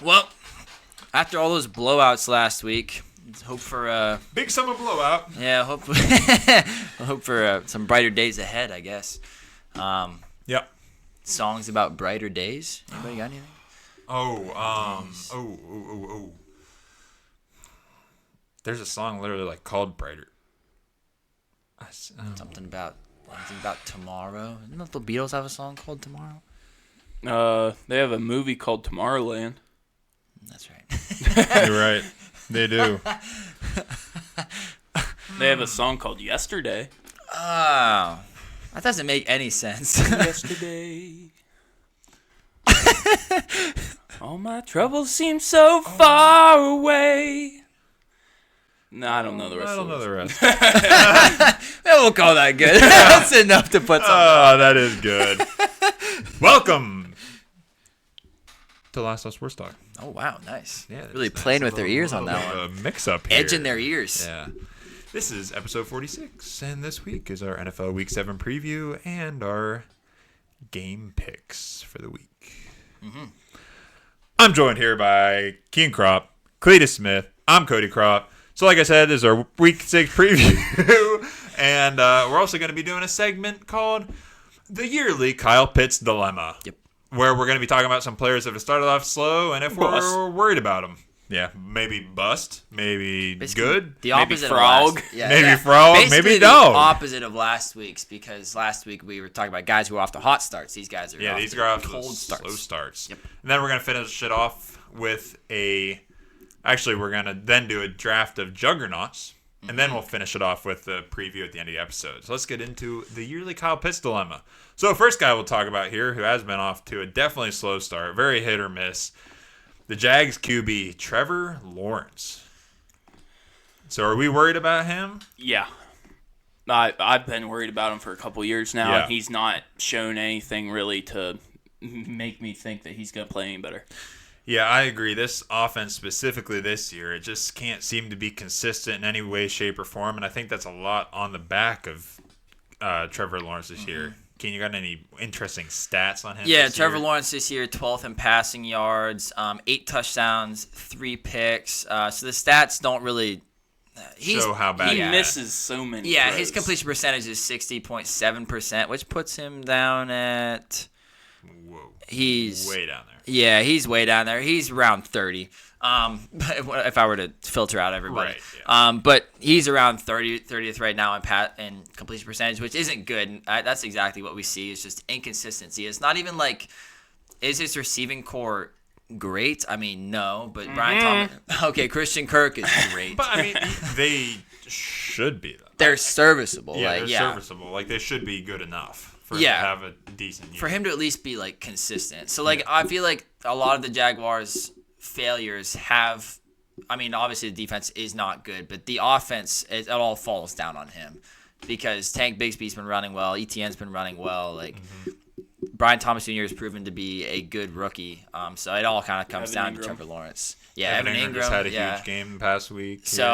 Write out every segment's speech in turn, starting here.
Well, after all those blowouts last week, let's hope for big summer blowout. Yeah, hope for some brighter days ahead, I guess. Yep. Songs about brighter days. Anybody got anything? Oh. There's a song literally like called Brighter. Something about tomorrow. Didn't the Beatles have a song called Tomorrow? They have a movie called Tomorrowland. That's right. You're right. They do. They have a song called Yesterday. Oh, that doesn't make any sense. Yesterday. All my troubles seem so far away. No, I don't know the rest. I don't know the rest. We'll call that good. That's enough to put something. Oh, that is good. Welcome to Last of Us Sports Talk. Oh, wow. Nice. Yeah, really nice. playing with their ears on that one. A mix-up here. Edging their ears. Yeah. This is episode 46, and this week is our NFL Week 7 preview and our game picks for the week. Mm-hmm. I'm joined here by Keen Crop, Cletus Smith. I'm Cody Crop. So like I said, this is our Week 6 preview, and we're also going to be doing a segment called The Yearly Kyle Pitts Dilemma. Yep. Where we're going to be talking about some players that have started off slow, and if we're worried about them. Yeah, maybe bust, maybe Basically, good, the maybe opposite frog. of last, maybe frog, Basically maybe the dog. opposite of last week's, because last week we were talking about guys who were off to hot starts. These guys are these are off to cold slow starts. starts. Yep. And then we're going to finish it off with actually, we're going to then do a draft of juggernauts, and then we'll finish it off with the preview at the end of the episode. So let's get into the yearly Kyle Pitts dilemma. So first guy we'll talk about here, who has been off to a definitely slow start, very hit or miss, the Jags QB, Trevor Lawrence. So are we worried about him? Yeah. I've been worried about him for a couple years now, Yeah. and he's not shown anything really to make me think that he's going to play any better. Yeah, I agree. This offense specifically this year, it just can't seem to be consistent in any way, shape, or form, and I think that's a lot on the back of Trevor Lawrence this year. Can you got any interesting stats on him? Yeah, this Trevor year? Lawrence this year, 12th in passing yards, 8 touchdowns, 3 picks. So the stats don't really show how bad He he misses so many Yeah, throws. his completion percentage is 60.7%, which puts him down at... Whoa. He's way down there. Yeah, he's way down there. He's around 30. If I were to filter out everybody. Right, yeah. But he's around 30th right now in completion percentage, which isn't good. And that's exactly what we see. It's just inconsistency. It's not even like, is his receiving core great? I mean, no. But Brian Thomas, okay, Christian Kirk is great. But, I mean, they should be, though. They're serviceable. Yeah, like, they're serviceable. Like, they should be good enough for him to have a decent year. For him to at least be, like, consistent. So, like, I feel like a lot of the Jaguars' failures have, I mean, obviously the defense is not good, but the offense, it all falls down on him because Tank Bigsby's been running well, ETN's been running well, like Brian Thomas Jr. has proven to be a good rookie, so it all kind of comes down to Trevor Lawrence. Yeah, Evan Ingram just had a huge game the past week. So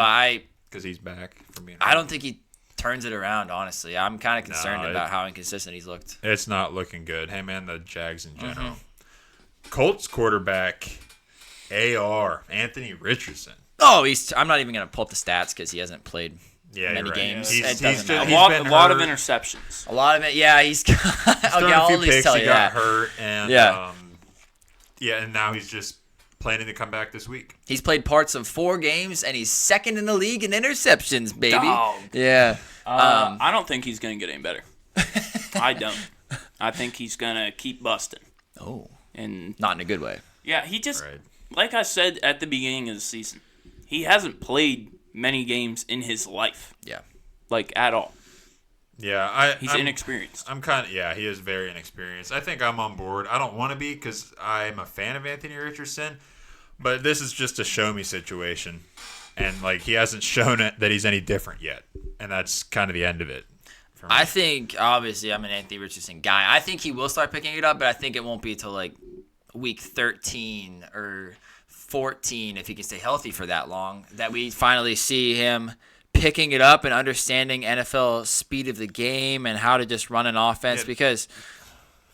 because he's back from being I don't think he turns it around, honestly. I'm kind of concerned about how inconsistent he's looked. It's not looking good. Hey, man, the Jags in general. Colts quarterback AR, Anthony Richardson. Oh, I'm not even going to pull up the stats because he hasn't played many games. Yeah. It doesn't matter. A lot of interceptions. A lot of it, yeah. He's got a few picks. He got hurt, and and now he's just planning to come back this week. He's played parts of 4 games, and he's second in the league in interceptions, baby. Dog. Yeah. I don't think he's going to get any better. I don't. I think he's going to keep busting. Oh. And not in a good way. Yeah, he just, like I said at the beginning of the season, he hasn't played many games in his life. Yeah. Like, at all. Yeah, he's inexperienced. I'm kind of, he is very inexperienced. I think I'm on board. I don't want to be because I'm a fan of Anthony Richardson, but this is just a show me situation. And, like, he hasn't shown it that he's any different yet. And that's kind of the end of it. I think, obviously, I'm an Anthony Richardson guy. I think he will start picking it up, but I think it won't be until, like, week 13 or 14, if he can stay healthy for that long, that we finally see him picking it up and understanding NFL speed of the game and how to just run an offense. Because,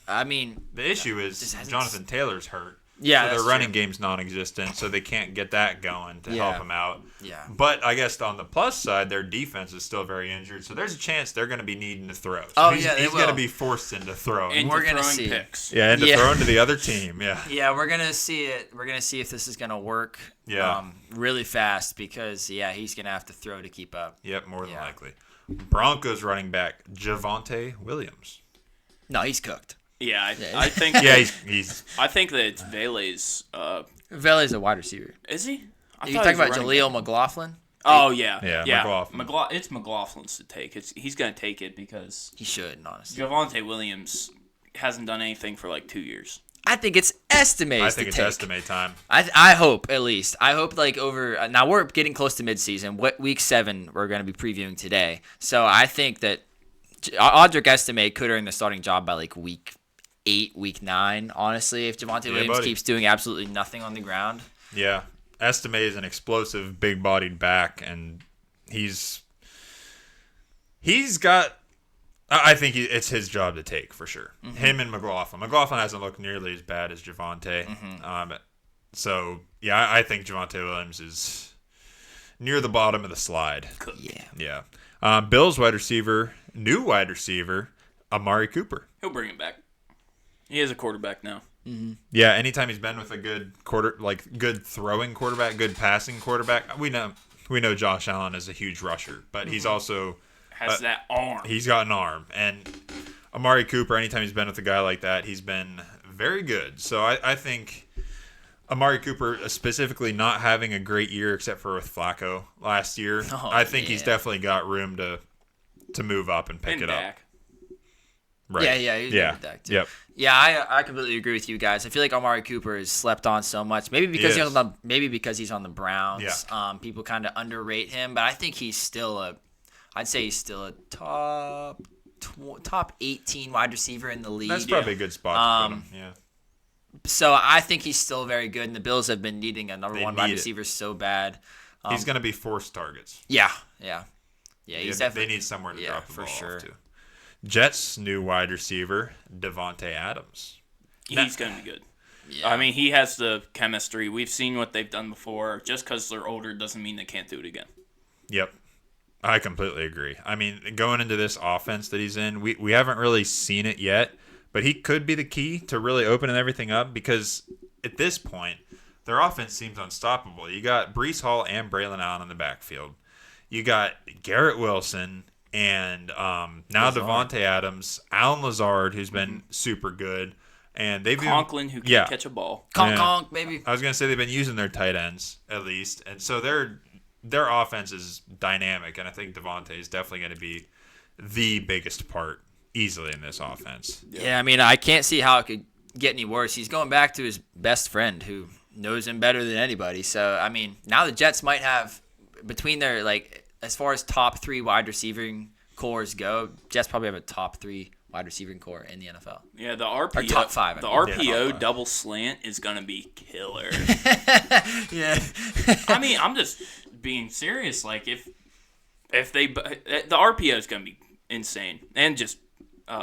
I mean, the issue is Jonathan Taylor's hurt. Yeah, so that's their running true. game's non-existent, so they can't get that going to Yeah. help him out. Yeah. But I guess on the plus side, their defense is still very injured, so there's a chance they're going to be needing to throw. So Oh, he's, yeah, they he's going to will. be forced into throwing. And We're to gonna throwing see. picks. Yeah, and to Yeah. throw into the other team. Yeah. Yeah, we're gonna see it. We're gonna see if this is gonna work. Yeah. Really fast because he's gonna have to throw to keep up. Yep, more than Yeah. likely. Broncos running back Javonte Williams. No, he's cooked. Yeah, Yeah. I think. Yeah, he's I think that it's Vele's. Vele's a wide receiver. Is he? I You thought talking he was about a running Jaleel back. McLaughlin? Oh yeah, Yeah, McLaughlin. It's McLaughlin's to take. He's gonna take it because He should, honestly. Javonte Williams hasn't done anything for like 2 years. I think it's estimated. I think it's estimate time. I hope at least. I hope like over now we're getting close to midseason. What week 7 we're going to be previewing today. So I think that Audric Estime could earn the starting job by like week 8, week 9. Honestly, if Javonte Williams buddy. keeps doing absolutely nothing on the ground. Yeah. Estime is an explosive, big-bodied back, and he's got. I think it's his job to take for sure. Mm-hmm. Him and McLaughlin. McLaughlin hasn't looked nearly as bad as Javonte. Mm-hmm. So yeah, I think Javonte Williams is near the bottom of the slide. Yeah. Yeah. Bills new wide receiver, Amari Cooper. He'll bring it back. He is a quarterback now. Yeah, anytime he's been with a good good throwing quarterback, good passing quarterback, we know Josh Allen is a huge rusher, but he's also Has that arm. he's got an arm. And Amari Cooper, anytime he's been with a guy like that, he's been very good. So I think Amari Cooper, specifically not having a great year except for with Flacco last year, Oh, I think he's yeah. definitely got room to move up and pick and it up. Dak. Right. Yeah, he's good with Dak, too. Yep. Yeah, I completely agree with you guys. I feel like Amari Cooper is slept on so much. Maybe because he's on the Browns. Yeah. People kind of underrate him, but I think he's still a top 18 wide receiver in the league. That's probably a good spot to put him. Yeah. So I think he's still very good, and the Bills have been needing a number They one wide need it. receiver so bad. He's going to be forced targets. Yeah. He's definitely They need somewhere to drop the for ball sure. off to. Jets' new wide receiver, Davante Adams. He's going to be good. Yeah. I mean, he has the chemistry. We've seen what they've done before. Just because they're older doesn't mean they can't do it again. Yep. I completely agree. I mean, going into this offense that he's in, we haven't really seen it yet, but he could be the key to really opening everything up because at this point, their offense seems unstoppable. You got Breece Hall and Braylon Allen in the backfield. You got Garrett Wilson and now Davante Adams, Alan Lazard, who's been super good. And they've Conklin, who can catch a ball. Conk, baby. I was gonna say they've been using their tight ends at least, and so their offense is dynamic, and I think Davante is definitely going to be the biggest part easily in this offense. Yeah, I mean, I can't see how it could get any worse. He's going back to his best friend who knows him better than anybody. So, I mean, now the Jets might have, between their, like, as far as top 3 wide receiving cores go, Jets probably have a top 3 wide receiving core in the NFL. Yeah, the RPO. Or top 5. The I mean. RPO Yeah, top 5. double slant is going to be killer. Yeah. I mean, I'm just being serious. Like, if they. The RPO is going to be insane. And just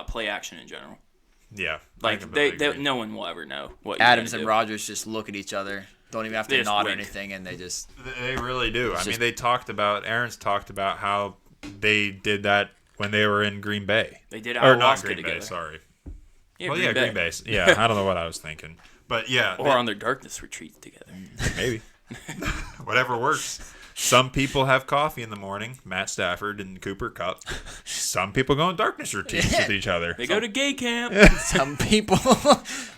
play action in general. Yeah, Like, no one will ever know what Adams you're and gonna Rodgers just look at each other, don't even have They to just nod or wink. anything, and they just. They really do. I just- mean, Aaron's talked about how they did that when they were in Green Bay. They did Or not ayahuasca Green together. Bay, sorry. Yeah, Well, Green Bay. Green Bay. Yeah, I don't know what I was thinking. But yeah, Or on their darkness retreats together. maybe. Whatever works. Some people have coffee in the morning, Matt Stafford and Cooper Kupp. Some people go on darkness routines with each other. They go to gay camp. Some people.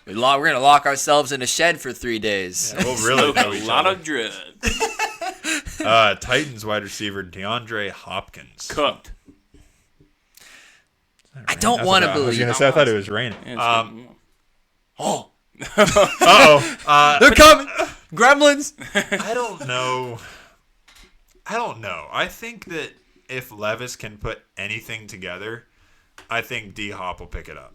We're going to lock ourselves in a shed for 3 days. We'll really Smoke know a each lot other. of drugs. Titans wide receiver DeAndre Hopkins. Cooked. I don't want to I was believe. gonna say I thought it was raining. Yeah, it's Oh, Uh-oh. they're coming. Gremlins. I don't know. I think that if Levis can put anything together, I think D-Hop will pick it up.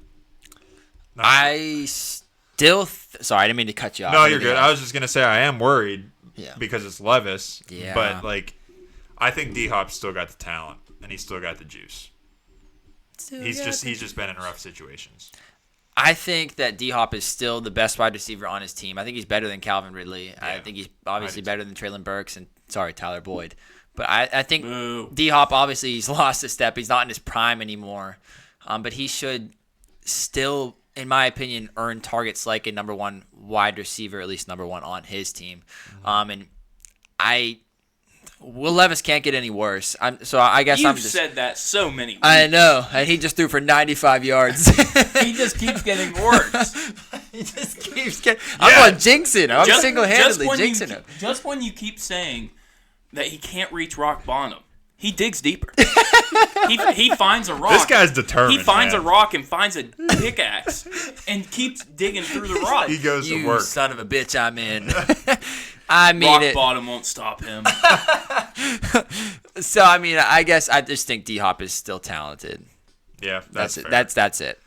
I still. Sorry, I didn't mean to cut you off. No, you're good. I was just going to say I am worried Yeah. because it's Levis. Yeah. But, like, I think D-Hop's still got the talent, and he's still got the juice. He's just been in rough situations. I think that D-Hop is still the best wide receiver on his team. I think he's better than Calvin Ridley. Yeah, I think he's obviously better than Treylon Burks and, Tyler Boyd. But I think Boo. D-Hop, obviously, he's lost a step. He's not in his prime anymore. But he should still, in my opinion, earn targets like a number one wide receiver, at least number one on his team. And Will Levis can't get any worse. I guess You've said that so many weeks. I know, and he just threw for 95 yards. He just keeps getting worse. He just keeps getting. I'm going jinxing him. I'm single-handedly jinxing him. Just when you keep saying that he can't reach rock bottom, he digs deeper. he finds a rock. This guy's determined. He finds a rock and finds a pickaxe and keeps digging through the rock. He goes to You work. son of a bitch, I'm in. I mean Rock it. bottom won't stop him. So I mean, I guess I just think D-Hop is still talented. Yeah, That's fair. it. That's it.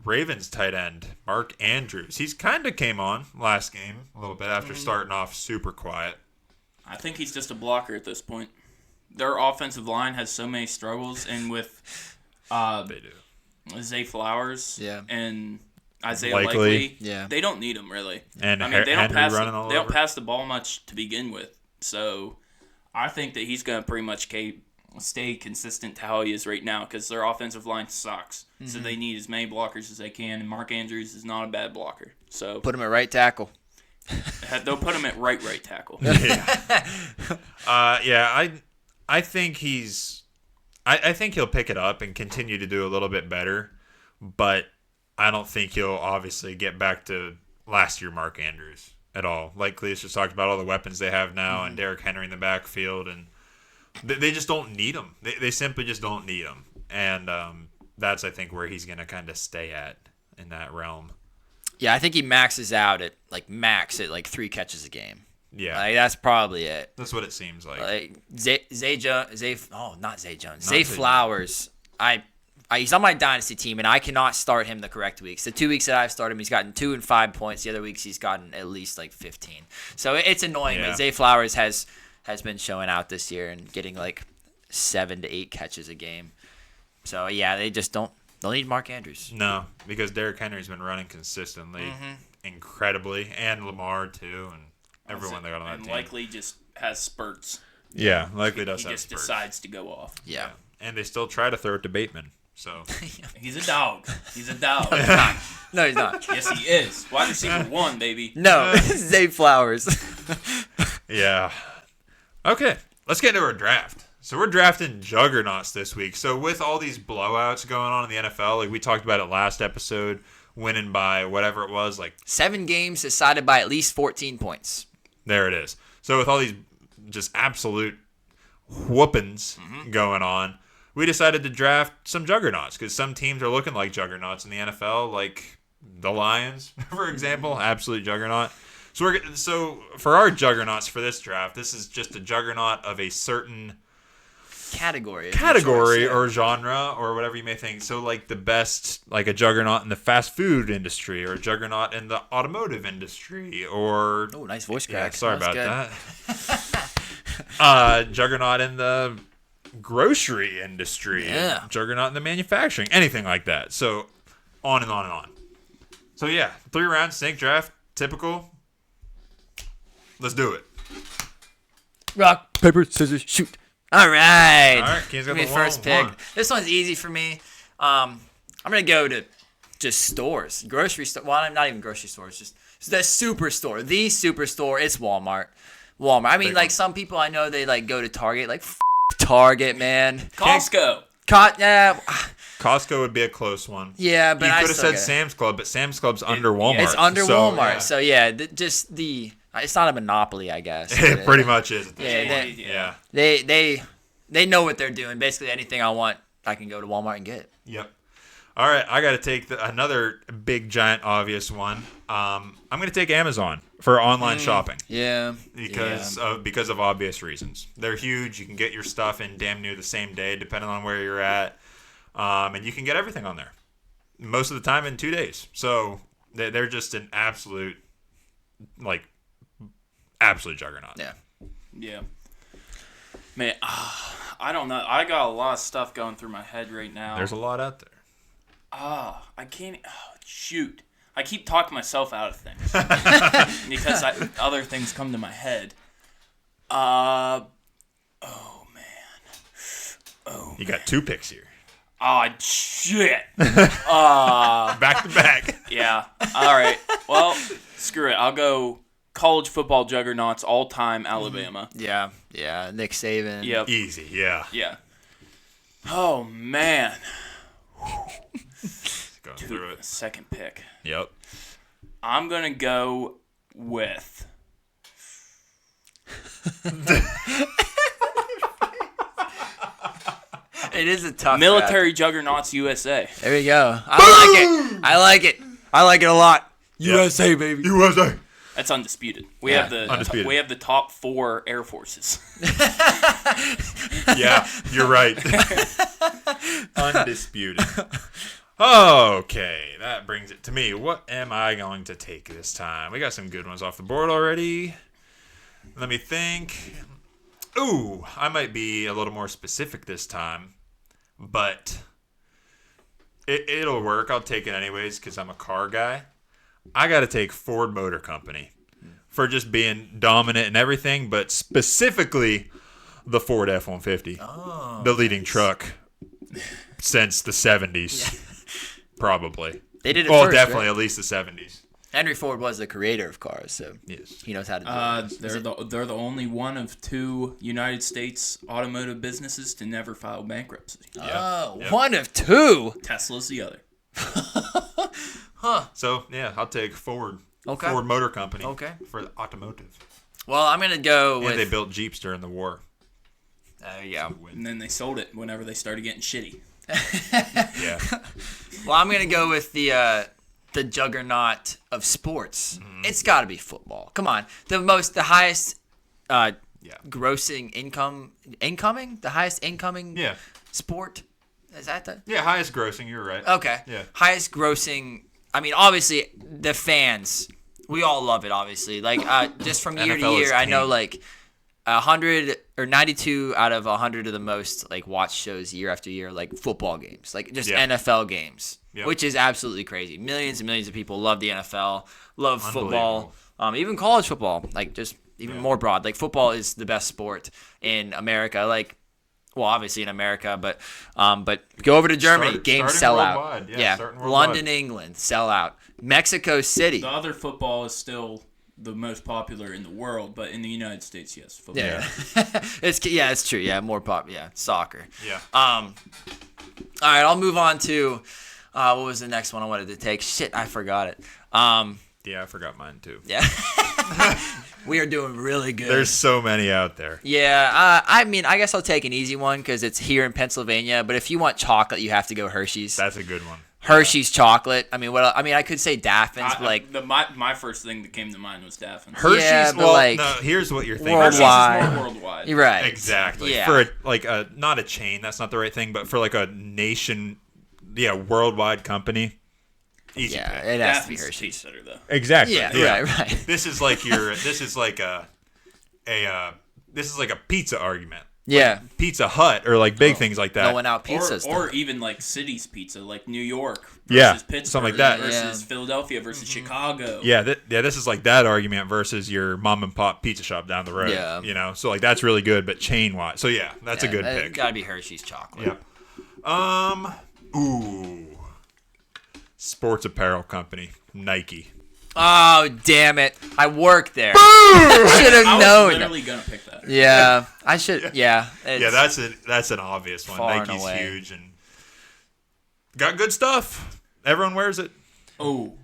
Ravens tight end Mark Andrews. He's kind of came on last game a little bit after starting off super quiet. I think he's just a blocker at this point. Their offensive line has so many struggles, and with They do. Zay Flowers and Isaiah Likely. Likely, Yeah. they don't need him really. And I mean, they don't Henry running all they don't over. pass the ball much to begin with. So I think that he's going to pretty much stay consistent to how he is right now because their offensive line sucks. Mm-hmm. So they need as many blockers as they can, and Mark Andrews is not a bad blocker. So Put him at right tackle. they'll put him at right tackle. I think I think he'll pick it up and continue to do a little bit better, but I don't think he'll obviously get back to last year Mark Andrews at all. Like Cleus just talked about all the weapons they have now and Derrick Henry in the backfield, and they just don't need him. They simply just don't need him, and that's I think where he's gonna kind of stay at in that realm. Yeah, I think he maxes out at like 3 catches a game. Yeah, Like that's probably it. that's what it seems like. Like not Zay Jones. Zay Zay Flowers. He's on my dynasty team, and I cannot start him the correct weeks. The 2 weeks that I've started him, he's gotten 2 and 5 points. The other weeks, he's gotten at least like 15. So it's annoying. Yeah. But Zay Flowers has been showing out this year and getting like 7 to 8 catches a game. So yeah, they just don't need Mark Andrews. No, because Derrick Henry's been running consistently, incredibly, and Lamar too, and everyone they got on that and team. Likely just has spurts. Yeah, likely does He have just spurts. decides to go off. Yeah. And they still try to throw it to Bateman. So He's a dog. He's a dog. No, he's not. Yes, he is. Wide receiver 1, baby. No, Zay Flowers. yeah. Okay, let's get into our draft. So we're drafting juggernauts this week. So with all these blowouts going on in the NFL, like we talked about it last episode, winning by whatever it was, like 7 games decided by at least 14 points. there it is. So with all these just absolute whoopings going on, we decided to draft some juggernauts because some teams are looking like juggernauts in the NFL, like the Lions, for example, absolute juggernaut. So for our juggernauts for this draft, this is just a juggernaut of a certain Category or genre or whatever you may think. So like the best, like a juggernaut in the fast food industry or a juggernaut in the automotive industry or Oh, nice voice yeah, crack. sorry That's about good. that. Juggernaut in the grocery industry. Yeah. Juggernaut in the manufacturing, anything like that. So on and on and on. So yeah, 3-round snake draft, typical. Let's do it. Rock, paper, scissors, shoot. All right. All right, Keen's got Give me the first one. pick. This one's easy for me. I'm gonna go to just stores, grocery store. Well, not even grocery stores, just the superstore. The superstore. It's Walmart. I mean, Big like one. some people I know they like go to Target. Like Target, man. Costco. Yeah, Costco would be a close one. yeah, but You I could have still said get it. Sam's Club, but Sam's Club's under Walmart. It's under so, Walmart. yeah. So yeah, it's not a monopoly, I guess. It pretty much is. Yeah, Yeah. they know what they're doing. Basically, anything I want, I can go to Walmart and get. Yep. All right, I got to take another big, giant, obvious one. I'm going to take Amazon for online shopping Yeah. because of obvious reasons. They're huge. You can get your stuff in damn near the same day, depending on where you're at, and you can get everything on there most of the time in 2 days. So they're just an absolute juggernaut. Yeah. Yeah. Man, I don't know. I got a lot of stuff going through my head right now. There's a lot out there. I can't. Oh, shoot. I keep talking myself out of things because other things come to my head. Oh, man. You got 2 picks here. Oh, shit. Back to back. Yeah. All right. Well, screw it. I'll go college football juggernauts all-time Alabama. Yeah. Nick Saban. Yep. Easy, yeah. Yeah. Oh, man. Going through it. Second pick. Yep. I'm going to go with... It is a tough Military Juggernauts USA. There we go. I like it a lot. Yep. USA, baby. USA. That's undisputed. We have the top 4 air forces. Yeah, you're right. Undisputed. Okay, that brings it to me. What am I going to take this time? We got some good ones off the board already. Let me think. Ooh, I might be a little more specific this time, but it'll work. I'll take it anyways because I'm a car guy. I got to take Ford Motor Company for just being dominant in everything, but specifically the Ford F-150, the leading truck since the 70s, probably. They did it well, first, definitely right? at least the 70s. Henry Ford was the creator of cars, so Yes. he knows how to do it. They're the only one of 2 United States automotive businesses to never file bankruptcy. Oh, Yep. one of 2. Tesla's the other. So, yeah, I'll take Ford. Okay. Ford Motor Company. Okay. For the automotive. Well, I'm gonna go with. And they built Jeeps during the war. Yeah. And then they sold it whenever they started getting shitty. Yeah. Well, I'm gonna go with the juggernaut of sports. Mm-hmm. It's got to be football. Come on, the highest grossing the highest incoming Yeah. sport. Is that the Yeah, highest grossing, you're right. okay? Yeah. Highest grossing. I mean, obviously the fans. We all love it. Obviously, like just from year to NFL is year, I know king. like 100 or 92 out of 100 of the most like watched shows year after year, like football games, like just Yeah. NFL games, Yep. which is absolutely crazy. Millions and millions of people love the NFL, love football, even college football, like just even more broad. Like football is the best sport in America. Like, well, obviously in America, but go over to Germany, games sell out. Worldwide. Yeah, starting worldwide. London, England, sell out. Mexico City. The other football is still the most popular in the world, but in the United States, yes, football. Yeah, it's true. Yeah, more pop. Yeah, soccer. Yeah. All right, I'll move on to what was the next one I wanted to take? Shit, I forgot it. Yeah, I forgot mine too. Yeah, we are doing really good. There's so many out there. Yeah, I mean, I guess I'll take an easy one because it's here in Pennsylvania. But if you want chocolate, you have to go Hershey's. That's a good one. Hershey's chocolate. I mean, I could say Daffins, but like my first thing that came to mind was Daffins. Hershey's, Yeah, but well, like, no, here's what you're thinking. worldwide. Hershey's is more worldwide. You're right. Exactly. Yeah. For not a chain, that's not the right thing, but for like a nation, worldwide company. Easy Yeah, pick. it has to be Daffins Hershey's. tastes better though. Exactly. Yeah, right. This is like a pizza argument. Yeah. Pizza Hut or like big things like that. Going out pizza stuff. Or even like cities pizza, like New York versus Yeah, Pittsburgh something like that. versus Philadelphia versus Chicago. Yeah, this is like that argument versus your mom and pop pizza shop down the road. Yeah. So like that's really good, but chain wise. So yeah, that's a good It's pick. gotta be Hershey's chocolate. Yeah. Sports apparel company, Nike. Oh, damn it. I work there. I should have I was known. literally gonna pick that. Yeah, I should. Yeah. Yeah, that's an obvious one. far and Nike's away. huge and got good stuff. Everyone wears it. Oh,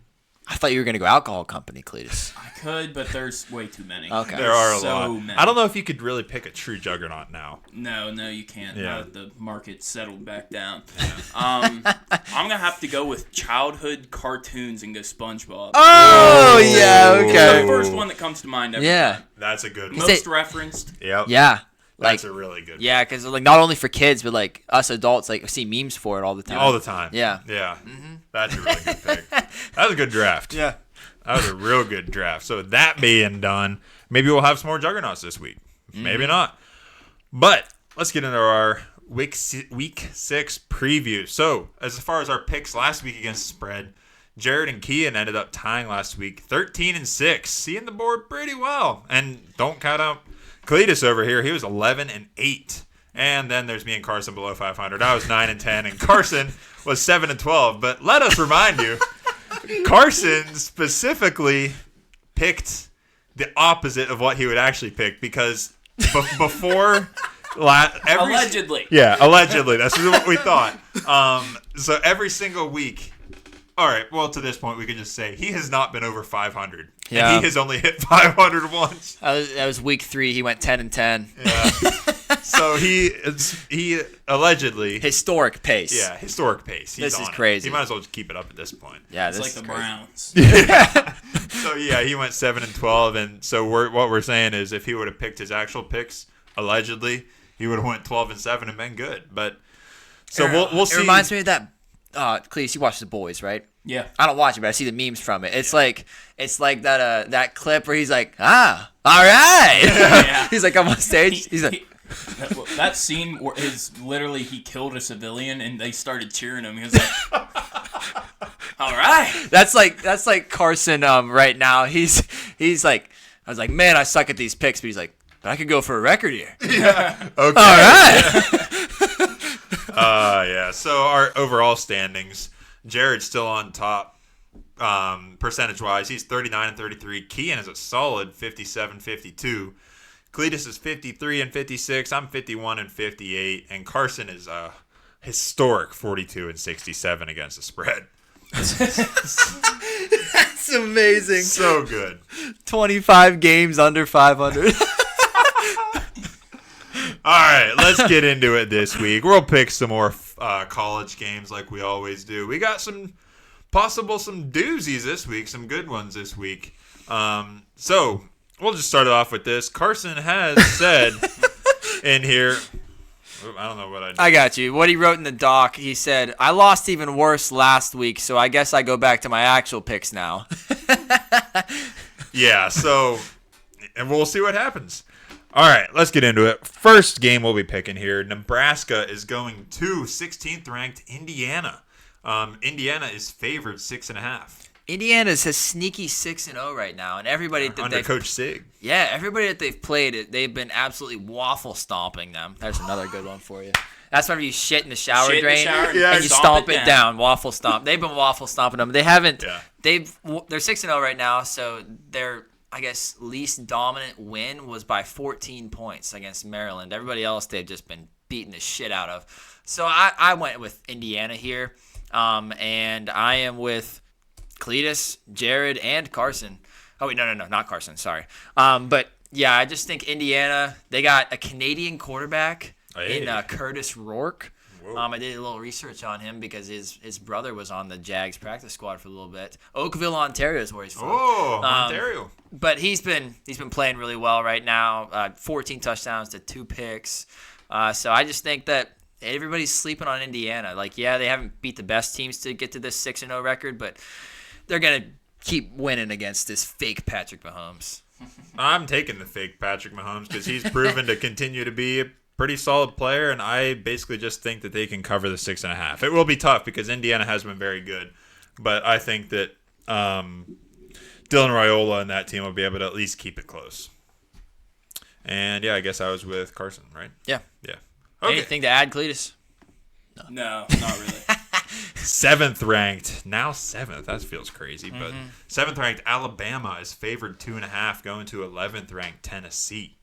I thought you were going to go alcohol company, Cletus. I could, but there's way too many. Okay. There are a so lot. many. I don't know if you could really pick a true juggernaut now. No, you can't. Yeah. Now that the market settled back down. I'm gonna have to go with childhood cartoons and go SpongeBob. Oh, yeah, It's okay. the first one that comes to mind every Yeah. time. That's a good one. Most referenced. Yep. Yeah. That's Like, a really good one. yeah, because like not only for kids, but like us adults, like see memes for it all the time. All the time. Yeah. Yeah. That's a really good pick. That was a good draft. Yeah. That was a real good draft. So that being done, maybe we'll have some more juggernauts this week. Maybe not. But let's get into our week 6 preview. So, as far as our picks last week against the spread, Jared and Kian ended up tying last week, 13-6, seeing the board pretty well. And don't count out Cletus over here. He was 11-8. And then there's me and Carson below 500. I was 9-10, and Carson was 7-12. But let us remind you, Carson specifically picked the opposite of what he would actually pick because before Allegedly. Yeah, allegedly. That's what we thought. So every single week. All right, well, to this point, we can just say he has not been over 500. Yeah. And he has only hit 500 once. That was week 3. He went 10-10. Yeah. So he allegedly. Historic pace. Yeah, historic pace. He's This is on it. crazy. He might as well just keep it up at this point. Yeah, It's this like is the crazy. Browns. Yeah. So, yeah, he went 7-12. And so what we're saying is if he would have picked his actual picks, allegedly, he would have went 12-7 and been good. But so we'll see. It reminds me of that. Cleese, you watch The Boys, right? Yeah. I don't watch it, but I see the memes from it. It's like that clip where he's like, all right. Yeah. He's like up on stage. He's like, That scene is literally he killed a civilian and they started cheering him. He was like, all right. that's like Carson right now. He's like, I was like, man, I suck at these picks, but he's like, but I could go for a record here. Yeah. Okay. All right. Yeah. So our overall standings, Jared's still on top percentage-wise. He's 39-33. Kian is a solid 57-52. Cletus is 53-56. I'm 51-58. And Carson is a historic 42-67 against the spread. That's amazing. So good. 25 games under 500. All right, let's get into it this week. We'll pick some more college games like we always do. We got some doozies this week, some good ones this week. So we'll just start it off with this. Carson has said in here, I don't know what I did. I got you. What he wrote in the doc, he said, I lost even worse last week, so I guess I go back to my actual picks now. Yeah, so, and we'll see what happens. All right, let's get into it. First game we'll be picking here. Nebraska is going to 16th ranked Indiana. Indiana is favored 6.5. Indiana's a sneaky 6-0 right now, and everybody that Under Coach Sig. Yeah, everybody that they've played, they've been absolutely waffle stomping them. There's another good one for you. That's whenever you shit in the shower drain and you stomp it down. Waffle stomp. They've been waffle stomping them. They haven't. Yeah. They're 6-0 right now, so their least dominant win was by 14 points against Maryland. Everybody else they've just been beating the shit out of. So I went with Indiana here, and I am with Cletus, Jared, and Carson. Oh, wait, no, not Carson. Sorry. But, yeah, I just think Indiana, they got a Canadian quarterback in Curtis Rourke. I did a little research on him because his brother was on the Jags practice squad for a little bit. Oakville, Ontario is where he's from. Oh, Ontario. But he's been playing really well right now. 14 touchdowns to 2 picks. So I just think that everybody's sleeping on Indiana. They haven't beat the best teams to get to this 6-0 record, but they're going to keep winning against this fake Patrick Mahomes. I'm taking the fake Patrick Mahomes because he's proven to continue to be a pretty solid player, and I basically just think that they can cover the 6.5. It will be tough because Indiana has been very good, but I think that Dylan Raiola and that team will be able to at least keep it close. And, yeah, I guess I was with Carson, right? Yeah. Yeah. Okay. Anything to add, Cletus? No, not really. 7th ranked, now 7th. That feels crazy, but 7th ranked Alabama is favored 2.5, going to 11th ranked Tennessee.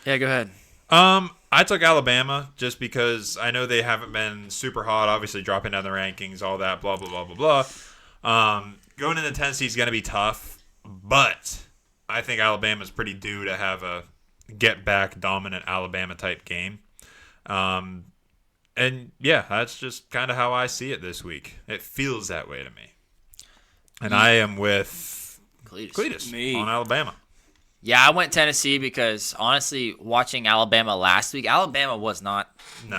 Yeah, go ahead. I took Alabama just because I know they haven't been super hot, obviously dropping down the rankings, all that, blah, blah, blah, blah, blah. Going into Tennessee is going to be tough, but I think Alabama's pretty due to have a get-back dominant Alabama-type game. And, yeah, that's just kind of how I see it this week. It feels that way to me. And I am with Cletus on Alabama. Yeah, I went Tennessee because, honestly, watching Alabama last week, Alabama was not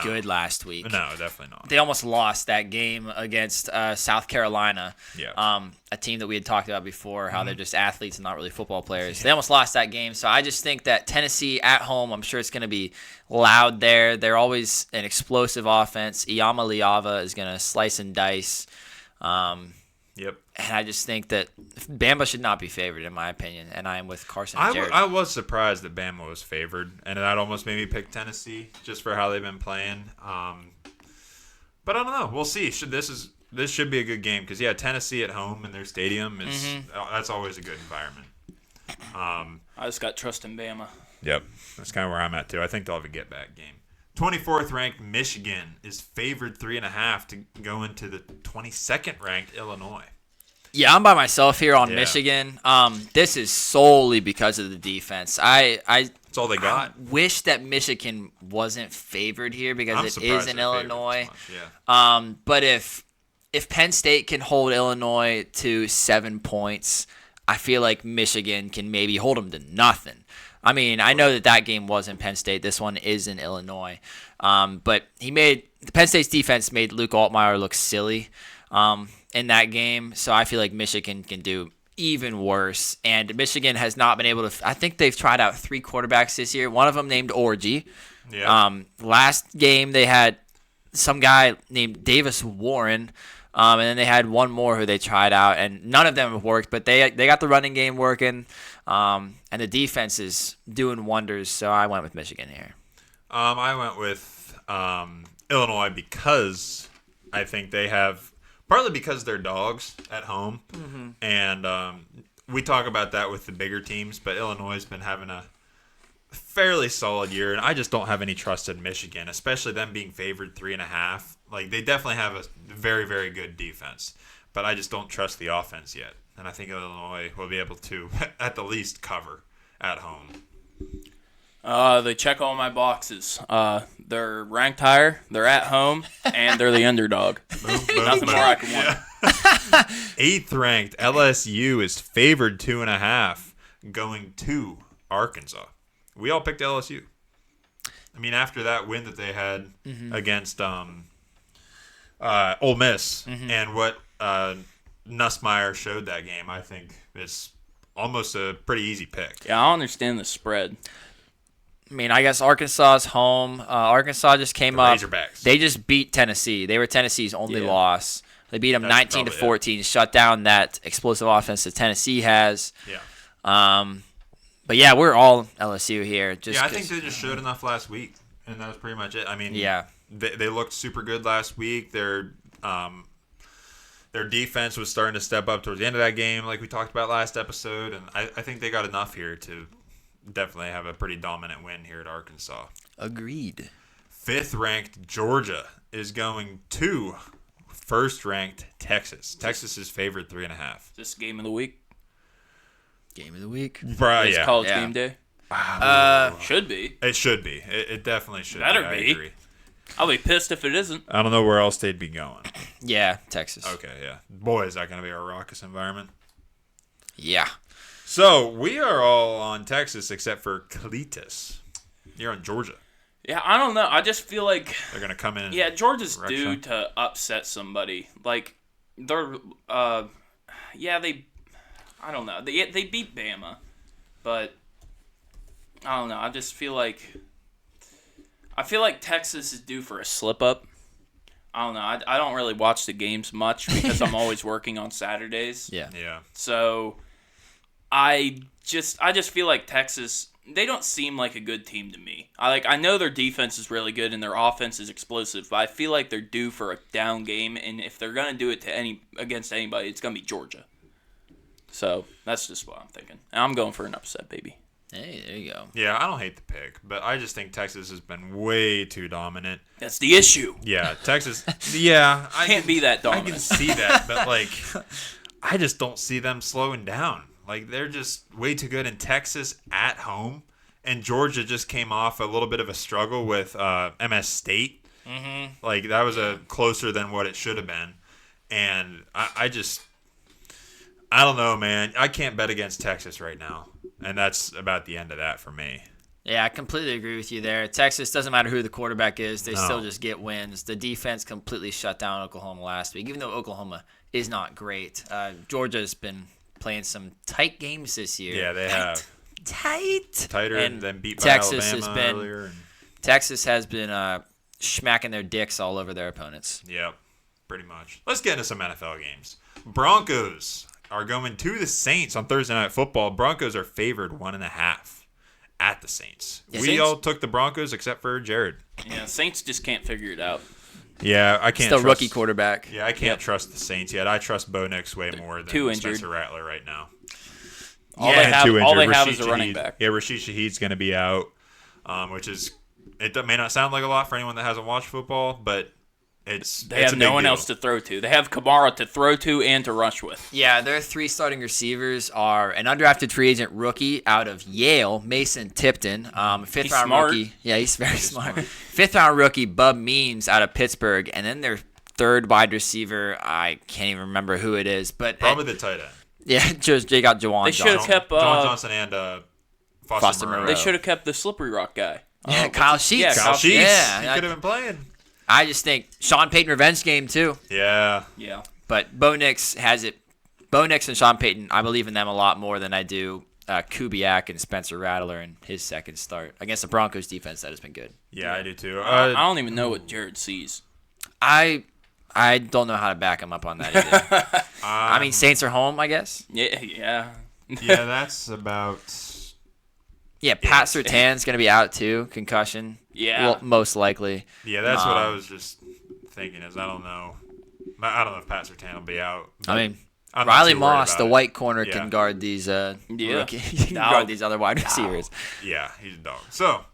good last week. No, definitely not. They almost lost that game against South Carolina, a team that we had talked about before, how they're just athletes and not really football players. They almost lost that game. So I just think that Tennessee at home, I'm sure it's going to be loud there. They're always an explosive offense. Iyama Liava is going to slice and dice. Yep. And I just think that Bama should not be favored, in my opinion. And I am with Carson and Jared. I was surprised that Bama was favored, and that almost made me pick Tennessee just for how they've been playing. But I don't know. We'll see. This should be a good game because Tennessee at home in their stadium is that's always a good environment. I just got trust in Bama. Yep, that's kind of where I'm at too. I think they'll have a get back game. 24th ranked Michigan is favored 3.5 to go into the 22nd ranked Illinois. Yeah, I'm by myself here on Michigan. This is solely because of the defense. That's all they got. I wish that Michigan wasn't favored here because it is in Illinois. Yeah. But if Penn State can hold Illinois to 7 points, I feel like Michigan can maybe hold them to nothing. I mean, I know that game was in Penn State. This one is in Illinois. But the Penn State's defense made Luke Altmaier look silly in that game. So I feel like Michigan can do even worse. And Michigan has not been able to – I think they've tried out 3 quarterbacks this year. One of them named Orgy. Yeah. Last game they had some guy named Davis Warren. And then they had one more who they tried out, and none of them worked. But they got the running game working, and the defense is doing wonders. So I went with Michigan here. I went with Illinois because I think they have partly because they're dogs at home, and we talk about that with the bigger teams. But Illinois has been having a fairly solid year, and I just don't have any trust in Michigan, especially them being favored 3.5. Like, they definitely have a very, very good defense, but I just don't trust the offense yet. And I think Illinois will be able to, at the least, cover at home. They check all my boxes. They're ranked higher, they're at home, and they're the underdog. Nothing more I can want. 8th ranked LSU is favored 2.5 going to Arkansas. We all picked LSU. I mean, after that win that they had against Ole Miss and what Nussmeier showed that game, I think it's almost a pretty easy pick. Yeah, I understand the spread. I mean, I guess Arkansas's home. Arkansas just came up. Razorbacks. They just beat Tennessee. They were Tennessee's only loss. They beat them That's 19-14, shut down that explosive offense that Tennessee has. Yeah. But yeah, we're all LSU here. I think they just showed enough last week, and that was pretty much it. I mean, they looked super good last week. Their defense was starting to step up towards the end of that game, like we talked about last episode, and I think they got enough here to definitely have a pretty dominant win here at Arkansas. Agreed. 5th ranked Georgia is going to 1st ranked Texas. Texas is favored 3.5. This game of the week. Game of the week. It's college game day. Should be. It should be. It definitely should Better be. I be. agree. I'll be pissed if it isn't. I don't know where else they'd be going. Yeah, Texas. Okay, yeah. Boy, is that going to be a raucous environment. Yeah. So, we are all on Texas except for Cletus. You're on Georgia. Yeah, I don't know. I just feel like they're going to come in. Yeah, Georgia's due to upset somebody. Like, they're, I don't know. They beat Bama, but I don't know. I just feel like Texas is due for a slip up. I don't know. I don't really watch the games much because I'm always working on Saturdays. Yeah. So I just feel like Texas, they don't seem like a good team to me. I know their defense is really good and their offense is explosive, but I feel like they're due for a down game, and if they're gonna do it against anybody, it's gonna be Georgia. So that's just what I'm thinking. And I'm going for an upset, baby. Hey, there you go. Yeah, I don't hate the pick, but I just think Texas has been way too dominant. That's the issue. Yeah, Texas. Yeah, I can't be that dominant. I can see that, but I just don't see them slowing down. Like, they're just way too good in Texas at home, and Georgia just came off a little bit of a struggle with MS State. Like, that was a closer than what it should have been, and I don't know, man. I can't bet against Texas right now. And that's about the end of that for me. Yeah, I completely agree with you there. Texas, doesn't matter who the quarterback is, they No. still just get wins. The defense completely shut down Oklahoma last week, even though Oklahoma is not great. Georgia's been playing some tight games this year. Yeah, they have. Tighter And than beat by Texas Alabama has been earlier. Texas has been smacking their dicks all over their opponents. Yep, pretty much. Let's get into some NFL games. Broncos are going to the Saints on Thursday Night Football. Broncos are favored 1.5 at the Saints. Yeah, We Saints- all took the Broncos except for Jared. Yeah, Saints just can't figure it out. Yeah, I can't Still trust, rookie quarterback. Yeah, I can't trust the Saints yet. I trust Bo Nix way more than too injured. Spencer Rattler right now. All they have is a Rashid running Shaheed- back. Yeah, Rashid Shaheed's going to be out, which is it may not sound like a lot for anyone that hasn't watched football, but They it's have a no big one deal. else to throw to. They have Kamara to throw to and to rush with. Yeah, their 3 starting receivers are an undrafted free agent rookie out of Yale, Mason Tipton, fifth He's round smart. rookie. Yeah, he's very smart. Fifth round rookie Bub Means out of Pittsburgh, and then their third wide receiver, I can't even remember who it is, but Probably the tight end. yeah, just they got Jawan They should have Johnson. kept John Johnson and Foster Monroe. Moreau. They should have kept the Slippery Rock guy. Yeah, Kyle Sheets. Yeah, Kyle Sheets. Yeah, He I- could have been playing. I just think Sean Payton revenge game too. Yeah. Yeah. But Bo Nix has it. Bo Nix and Sean Payton, I believe in them a lot more than I do Kubiak and Spencer Rattler in his second start against the Broncos defense that has been good. Yeah, I do too. I don't even know what Jared sees. I don't know how to back him up on that either. I mean, Saints are home, I guess. Yeah, yeah. yeah, that's about. Yeah, Pat Surtain's going to be out too, concussion. Yeah. Well, most likely. Yeah, that's what I was just thinking. Is I don't know if Pat Surtain will be out. I mean, I'm not Riley too worried Moss, about the it. white corner, Yeah. can guard these rookie, he can No. guard these other wide receivers. Yeah, he's a dog. So,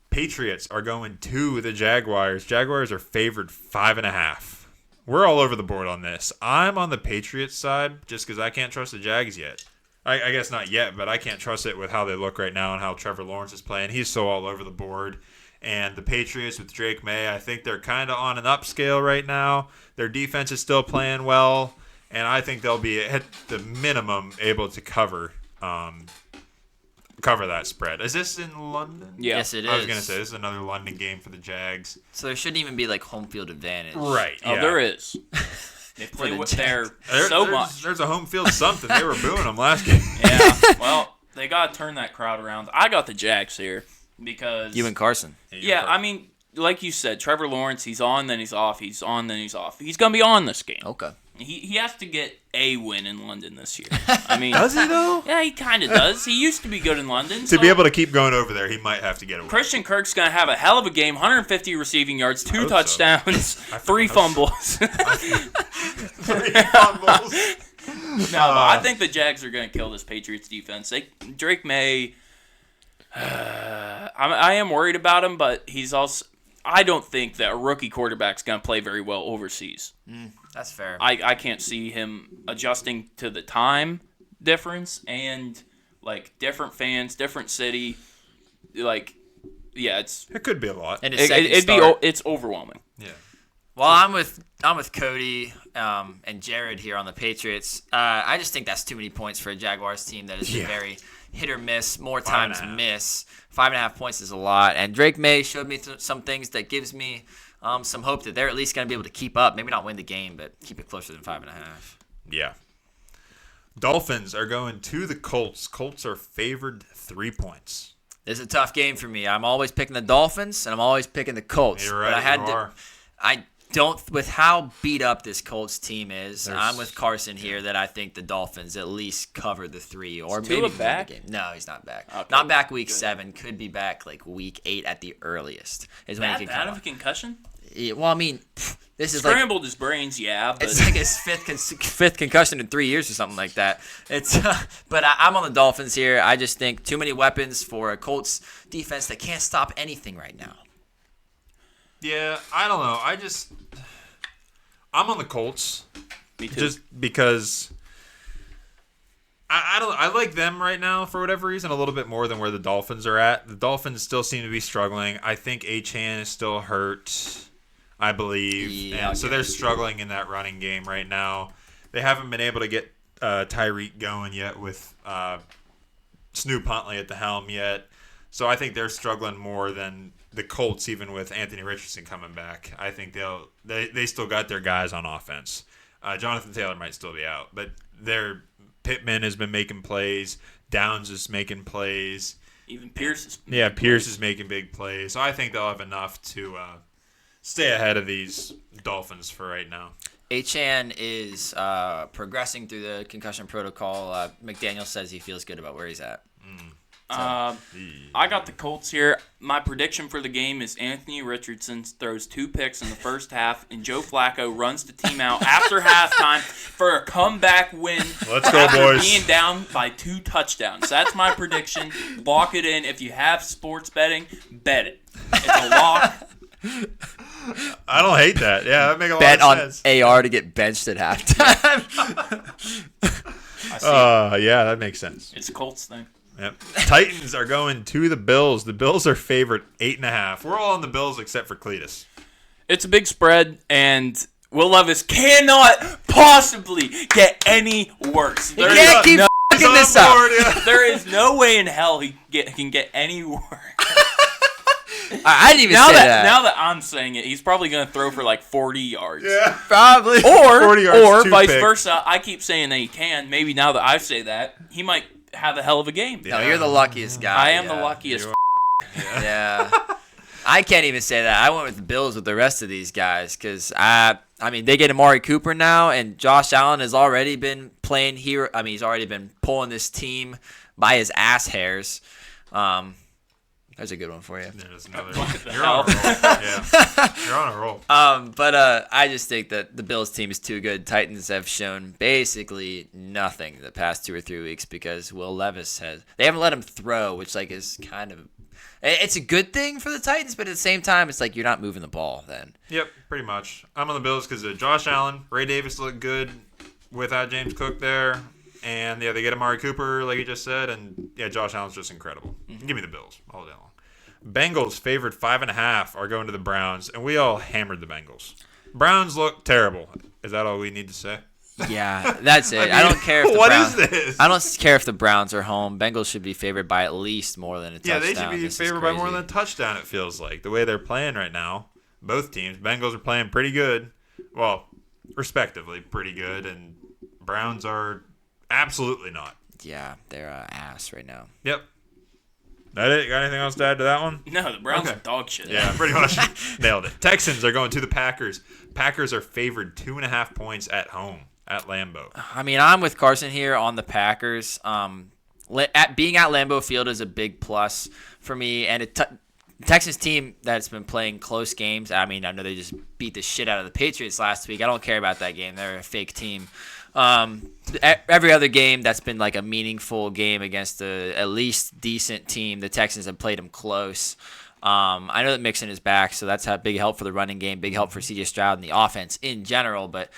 Patriots are going to the Jaguars. Jaguars are favored 5.5. We're all over the board on this. I'm on the Patriots side just because I can't trust the Jags yet. I guess not yet, but I can't trust it with how they look right now and how Trevor Lawrence is playing. He's so all over the board. And the Patriots with Drake May, I think they're kind of on an upscale right now. Their defense is still playing well, and I think they'll be at the minimum able to cover that spread. Is this in London? Yeah. Yes, it is. I was gonna say this is another London game for the Jags. So there shouldn't even be like home field advantage. Right. Oh, yeah. there is. They play the with Jags. their There's much. There's a home field something. They were booing them last game. Yeah. Well, they got to turn that crowd around. I got the Jags here because You and Carson. yeah, I mean, like you said, Trevor Lawrence, he's on, then he's off. He's on, then he's off. He's going to be on this game. Okay. He has to get a win in London this year. I mean, Does he though? yeah, he kind of does. He used to be good in London. To be able to keep going over there, he might have to get a win. Christian Kirk's going to have a hell of a game, 150 receiving yards, 2 hope so. touchdowns, 3 fumbles. Three fumbles. No, but I think the Jags are going to kill this Patriots defense. Drake May, I am worried about him, but he's also. I don't think that a rookie quarterback's going to play very well overseas. That's fair. I can't see him adjusting to the time difference and like different fans, different city. Like, yeah, it's It could be a lot. And his second it'd start. it's overwhelming. Yeah. Well, I'm with Cody and Jared here on the Patriots. I just think that's too many points for a Jaguars team that has been very hit or miss, more times 5.5. miss. 5.5 points is a lot. And Drake May showed me some things that gives me some hope that they're at least going to be able to keep up. Maybe not win the game, but keep it closer than 5.5. Yeah. Dolphins are going to the Colts. Colts are favored 3 points. This is a tough game for me. I'm always picking the Dolphins, and I'm always picking the Colts. You're right. But I had you to. are. I don't, with how beat up this Colts team is, There's- I'm with Carson here that I think the Dolphins at least cover the 3 or Is maybe Tua win back? the game. No, he's not back. Okay. Not back week 7. Could be back like week 8 at the earliest. Is when he That can bad come of a on. concussion? Yeah, well, I mean, this is like Scrambled his brains, yeah, but it's like his fifth concussion in 3 years or something like that. It's but I'm on the Dolphins here. I just think too many weapons for a Colts defense that can't stop anything right now. Yeah, I don't know. I'm on the Colts me too. just because I like them right now for whatever reason a little bit more than where the Dolphins are at. The Dolphins still seem to be struggling. I think Achane is still hurt, I believe. Yeah, and so they're struggling in that running game right now. They haven't been able to get Tyreek going yet with Snoop Huntley at the helm yet. So I think they're struggling more than the Colts, even with Anthony Richardson coming back. I think they still got their guys on offense. Jonathan Taylor might still be out, but their Pittman has been making plays. Downs is making plays. Even Pierce is Pierce is making big plays. So I think they'll have enough to stay ahead of these Dolphins for right now. Achane is progressing through the concussion protocol. McDaniel says he feels good about where he's at. I got the Colts here. My prediction for the game is Anthony Richardson throws 2 picks in the first half, and Joe Flacco runs the team out after halftime for a comeback win. Let's go, after boys. Being down by 2 touchdowns. That's my prediction. Lock it in. If you have sports betting, bet it. It's a lock. I don't hate that. Yeah, that makes a Bet lot on of sense. AR to get benched at halftime. I see it. Yeah, that makes sense. It's a Colts thing. Yep. Titans are going to the Bills. The Bills are favored 8.5. We're all on the Bills except for Cletus. It's a big spread, and Will Levis cannot possibly get any worse. He can't keep fucking this up. Board, yeah. There is no way in hell he can get any worse. I didn't even say that. Now that I'm saying it, he's probably going to throw for like 40 yards. Yeah. Probably. 40 yards, Or 2 vice picks. versa. I keep saying that he can. Maybe now that I say that, he might have a hell of a game. No, you're the luckiest guy. I am the luckiest. Yeah. I can't even say that. I went with the Bills with the rest of these guys because, I mean, they get Amari Cooper now, and Josh Allen has already been playing here. I mean, he's already been pulling this team by his ass hairs. There's a good one for you. There's another. the You're on a roll. Yeah. You're on a roll. But I just think that the Bills team is too good. Titans have shown basically nothing the past 2 or 3 weeks because Will Levis they haven't let him throw, which like is kind of it's a good thing for the Titans, but at the same time it's like you're not moving the ball then. Yep, pretty much. I'm on the Bills because of Josh Allen. Ray Davis looked good without James Cook there. And, yeah, they get Amari Cooper, like you just said. And, yeah, Josh Allen's just incredible. Give me the Bills all day long. Bengals favored 5.5 are going to the Browns. And we all hammered the Bengals. Browns look terrible. Is that all we need to say? Yeah, that's it. I don't care if the what Browns, is this? I don't care if the Browns are home. Bengals should be favored by at least more than a touchdown. Yeah, they should be This is favored by more crazy. than a touchdown, it feels like. The way they're playing right now. Both teams. Bengals are playing pretty good. Well, respectively, pretty good. And Browns are absolutely not. Yeah, they're ass right now. Yep. That it? Got anything else to add to that one? No, the Browns Okay. are dog shit. Yeah, pretty much nailed it. Texans are going to the Packers. Packers are favored 2.5 points at home at Lambeau. I mean, I'm with Carson here on the Packers. Being at Lambeau Field is a big plus for me, and Texas team that's been playing close games. I mean, I know they just beat the shit out of the Patriots last week. I don't care about that game. They're a fake team. Every other game that's been like a meaningful game against a at least decent team, the Texans have played them close. I know that Mixon is back, so that's a big help for the running game, big help for C.J. Stroud and the offense in general. But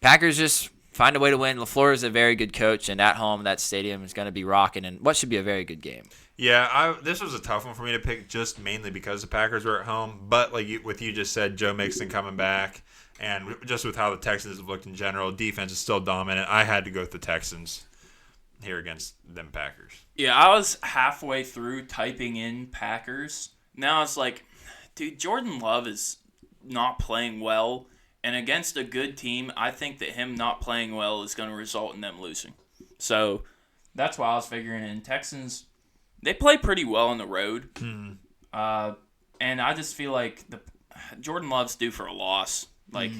Packers just find a way to win. LaFleur is a very good coach, and at home, that stadium is going to be rocking, and what should be a very good game. Yeah, this was a tough one for me to pick just mainly because the Packers were at home. But like you just said, Joe Mixon coming back, and just with how the Texans have looked in general, defense is still dominant. I had to go with the Texans here against them Packers. Yeah, I was halfway through typing in Packers. Now it's like, dude, Jordan Love is not playing well. And against a good team, I think that him not playing well is going to result in them losing. So that's why I was figuring in Texans. They play pretty well on the road. And I just feel like Jordan Love's due for a loss. Like,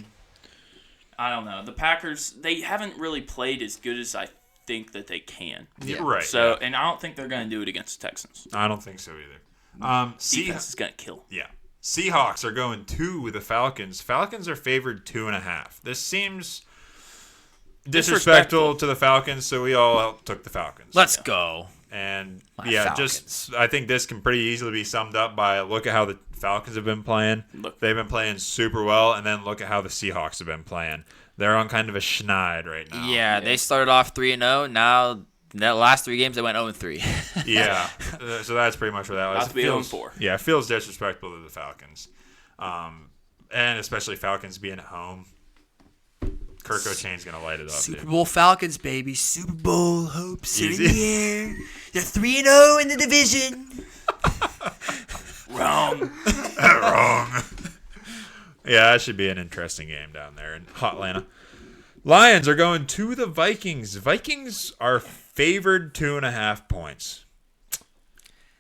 I don't know. The Packers, they haven't really played as good as I think that they can. Yeah. Right. So, and I don't think they're going to do it against the Texans. I don't think so either. Defense is going to kill. Yeah. Seahawks are going 2 with the Falcons. Falcons are favored 2.5. This seems disrespectful to the Falcons, so we all took the Falcons. Let's go. And Falcons. I think this can pretty easily be summed up by look at how the Falcons have been playing. They've been playing super well, and then look at how the Seahawks have been playing. They're on kind of a schneid right now. Yeah, they started off 3-0. Now, in the last 3 games, they went 0-3. Yeah. So that's pretty much where that was. About to be 0-4. Yeah, it feels disrespectful to the Falcons. And especially Falcons being at home. Kirk O'Chain's going to light it up, Super dude. Bowl Falcons, baby. Super Bowl hopes are in Easy. the air. They're 3-0 in the division. Wrong. Wrong. Yeah, that should be an interesting game down there in Hotlanta. Lions are going to the Vikings. Vikings are favored 2.5 points.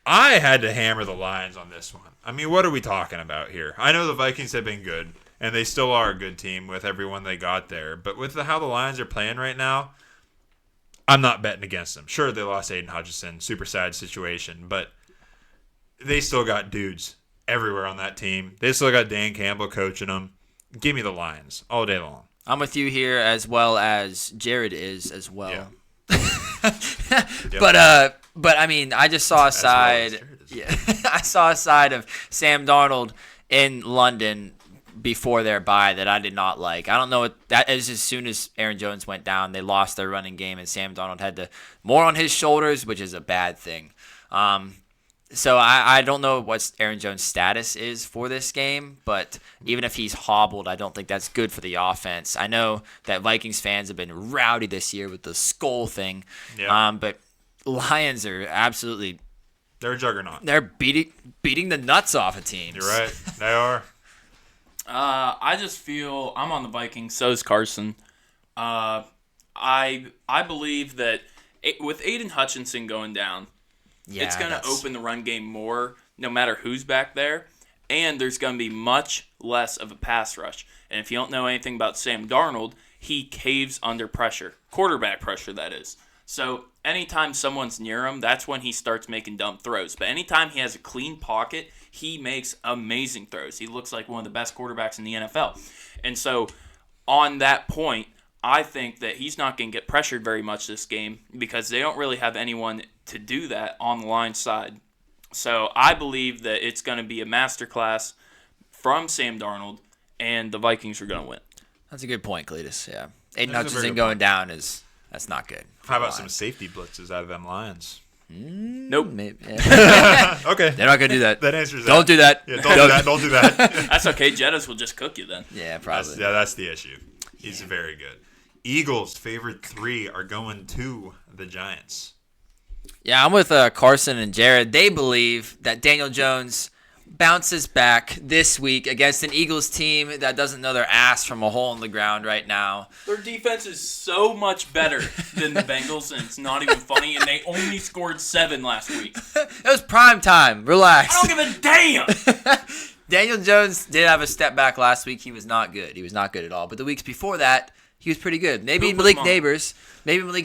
I had to hammer the Lions on this one. I mean, what are we talking about here? I know the Vikings have been good, and they still are a good team with everyone they got there. But with how the Lions are playing right now, I'm not betting against them. Sure, they lost Aiden Hutchinson. Super sad situation. But they still got dudes everywhere on that team. They still got Dan Campbell coaching them. Give me the Lions all day long. I'm with you here as well as Jared is as well. Yeah. But I mean, I just saw a As well as side. Jared is. Yeah, I saw a side of Sam Darnold in London before their bye that I did not like. I don't know what that is. As soon as Aaron Jones went down, they lost their running game, and Sam Darnold had more on his shoulders, which is a bad thing. So I don't know what Aaron Jones' status is for this game, but even if he's hobbled, I don't think that's good for the offense. I know that Vikings fans have been rowdy this year with the skull thing, but Lions are absolutely They're a juggernaut. they're beating the nuts off of teams. You're right. They are. I just feel I'm on the Vikings. So is Carson. I believe that with Aiden Hutchinson going down, Yeah, it's going to open the run game more no matter who's back there, and there's going to be much less of a pass rush. And if you don't know anything about Sam Darnold, he caves under pressure, quarterback pressure, that is. So anytime someone's near him, that's when he starts making dumb throws. But anytime he has a clean pocket, he makes amazing throws. He looks like one of the best quarterbacks in the NFL. And so on that point, I think that he's not going to get pressured very much this game because they don't really have anyone to do that on the line side. So I believe that it's going to be a masterclass from Sam Darnold, and the Vikings are going to win. That's a good point, Cletus. Yeah, Aiden That's a very Hutchinson good going point. down that's not good. How about some safety blitzes out of them Lions? Nope. Maybe, yeah. Okay. They're not gonna do that. That answers that. Don't do that. Yeah, don't do that. Don't do that. That's okay. Jettas will just cook you then. Yeah, probably. That's the issue. He's very good. Eagles, favorite 3, are going to the Giants. Yeah, I'm with Carson and Jared. They believe that Daniel Jones bounces back this week against an Eagles team that doesn't know their ass from a hole in the ground right now. Their defense is so much better than the Bengals, and it's not even funny, and they only scored 7 last week. It was prime time. Relax. I don't give a damn! Daniel Jones did have a step back last week. He was not good. He was not good at all. But the weeks before that, he was pretty good. Maybe Who put Malik him on?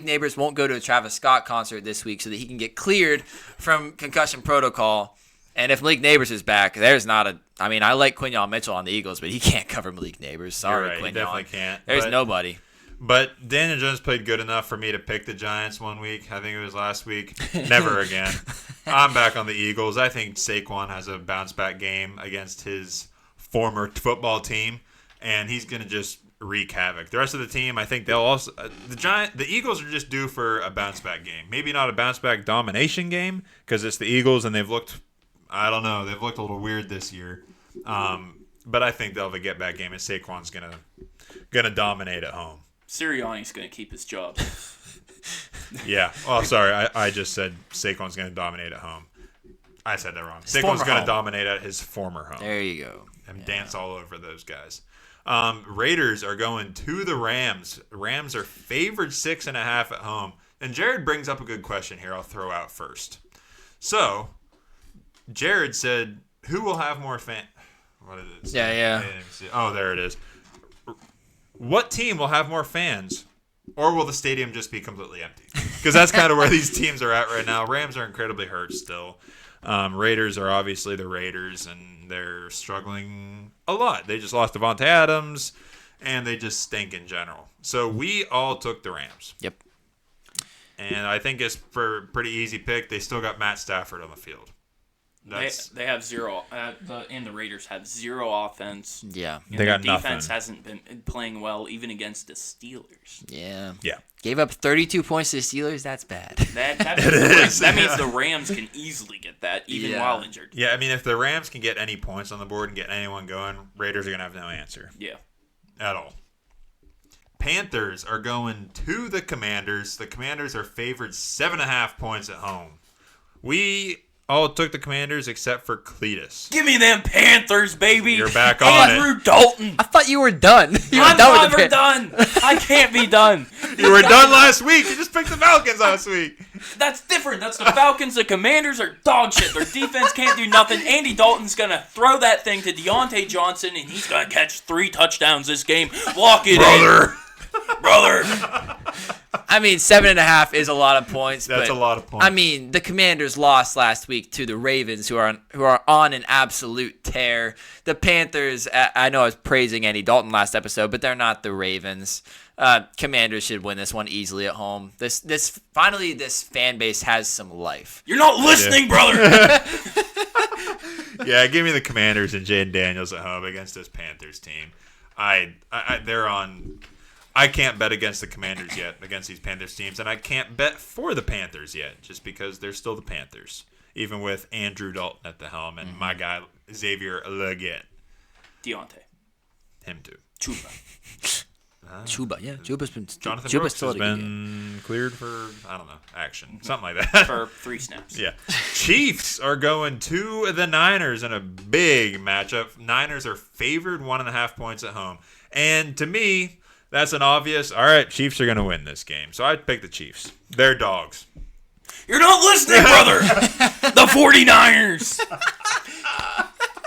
Neighbors won't go to a Travis Scott concert this week so that he can get cleared from concussion protocol. And if Malik Neighbors is back, there's not a – I mean, I like Quinyon Mitchell on the Eagles, but he can't cover Malik Neighbors. Sorry, You're right. Quinyon. He definitely can't. There's nobody. But Daniel Jones played good enough for me to pick the Giants one week. I think it was last week. Never again. I'm back on the Eagles. I think Saquon has a bounce-back game against his former football team, and he's going to just wreak havoc. The rest of the team, I think they'll also the Eagles are just due for a bounce-back game. Maybe not a bounce-back domination game because it's the Eagles, and they've looked – I don't know. They've looked a little weird this year. But I think they'll have a get-back game, and Saquon's gonna dominate at home. Sirianni's going to keep his job. Yeah. Oh, sorry. I just said Saquon's going to dominate at home. I said that wrong. Saquon's former going to home. dominate at his former home. There you go. And dance all over those guys. Raiders are going to the Rams. Rams are favored 6.5 at home. And Jared brings up a good question here I'll throw out first. So, Jared said, who will have more What is it? Yeah. Oh, there it is. What team will have more fans, or will the stadium just be completely empty? Because that's kind of where these teams are at right now. Rams are incredibly hurt still. Raiders are obviously the Raiders, and they're struggling a lot. They just lost Davante Adams, and they just stink in general. So we all took the Rams. Yep. And I think it's for a pretty easy pick. They still got Matt Stafford on the field. They have zero, and the Raiders have zero offense. Yeah. And They their got defense nothing. hasn't been playing well, even against the Steelers. Yeah. Yeah. Gave up 32 points to the Steelers. That's bad. That means the Rams can easily get that, even while injured. Yeah, I mean, if the Rams can get any points on the board and get anyone going, Raiders are going to have no answer Yeah. at all. Panthers are going to the Commanders. The Commanders are favored 7.5 points at home. We all took the Commanders except for Cletus. Give me them Panthers, baby. You're back on Andrew Dalton. I thought you were done. You were I'm done with the never done. I can't be done. You were done last week. You just picked the Falcons last week. That's different. That's the Falcons. The Commanders are dog shit. Their defense can't do nothing. Andy Dalton's going to throw that thing to Deontay Johnson, and he's going to catch 3 touchdowns this game. Lock it in. Brother. I mean, 7.5 is a lot of points. That's but, a lot of points. I mean, the Commanders lost last week to the Ravens, who are on an absolute tear. The Panthers, I know I was praising Andy Dalton last episode, but they're not the Ravens. Commanders should win this one easily at home. This finally, this fan base has some life. You're not listening, brother. Yeah, give me the Commanders and Jaden Daniels at home against this Panthers team. They're on. I can't bet against the Commanders yet, against these Panthers teams, and I can't bet for the Panthers yet, just because they're still the Panthers, even with Andrew Dalton at the helm and my guy Xavier Legette. Deontay. Him too. Chuba. Chuba, yeah. Chuba's been Jonathan Chuba's Brooks still has a good game. been cleared for, I don't know, action. Something like that. For 3 snaps. Yeah. Chiefs are going to the Niners in a big matchup. Niners are favored 1.5 points at home. And to me, that's an obvious, all right, Chiefs are going to win this game. So I'd pick the Chiefs. They're dogs. You're not listening, brother. The 49ers.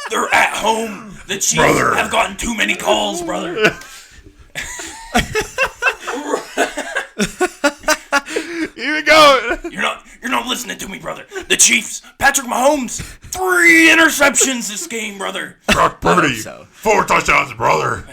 They're at home. The Chiefs have gotten too many calls, brother. Here we go. You're not listening to me, brother. The Chiefs, Patrick Mahomes, 3 interceptions this game, brother. Brock Purdy, so. 4 touchdowns, brother.